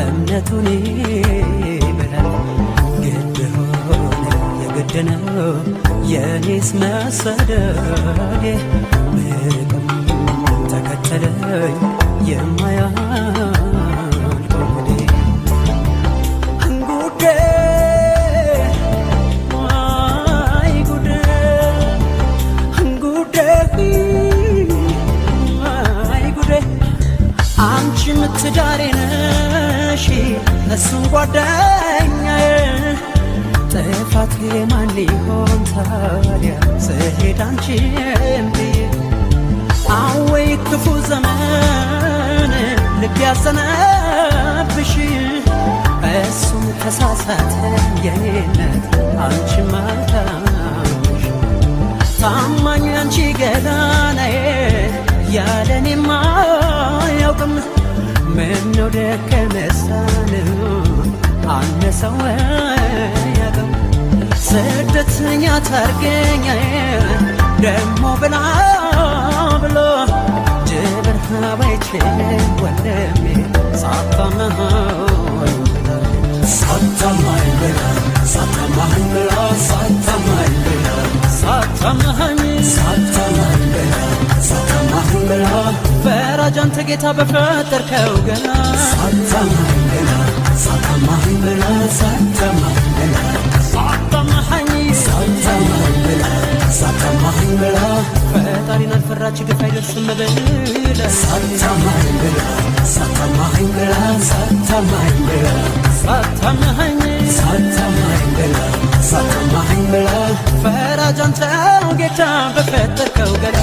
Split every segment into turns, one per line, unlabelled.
እምነቱን ይበላል ግድ ሆነ የግድ ነው የኔስ መሰደዴ ምርቅም ተከተለኝ የማያልቀው ጉዴ ጉዴ ዋይ ጉዴ ጉዴ ዋይ ጉዴ አንቺ ምትዳሬ ነሽ እሱም ጓደኛዬ ጥፋቴ ማን ሊሆን ታዲያ ስሄድ አንቺን ብዬ አወይ ክፉ ዘመን ልብ ያዘነብሽ እሱም ተሳሳተ የኔነት አንቺም አልታምሽ ታማኝ አንቺ ገላናዬ ያለኔማ አያውቅም ምነው ደከመሳን አነሰው ያገም ስደተኛ ታርገኛ ደሞ ብላ ብሎ ጅብር ሀባይችን ወንድሜ ሳታማኝ ብላ ሳታማኝ ብላ ሳታማኝ ብላ ሳታማኝ ብላ ሳታማኝ ብላ ፈራጅ አንተ ጌታ በፈጠርከው ገና ሳታማኝ ብላ ሳታማኝ ብላ ሳታማኝ ብላ ሳታማኝ ብላ ሳታማኝ ብላ ፈጣሪን አልፈራች ግፍ አይደርስም ብላ ሳታማኝ ብላ ሳታማኝ ብላ ሳታማኝ ብላ ሳታማኝ ብላ ሳታማኝ ብላ ፈራጅ አንተው ጌታ በፈጠርከው ገና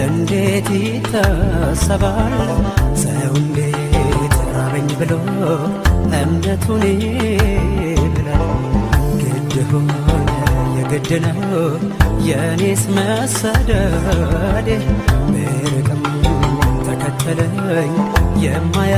እንዴት ይታሰባል ሰው እንዴት ራበኝ ብሎ እምነቱን ይብላል ግድ ሆነ የግድ ነው የኔስ መሰደዴ ምርቅም ተከተለኝ የማያ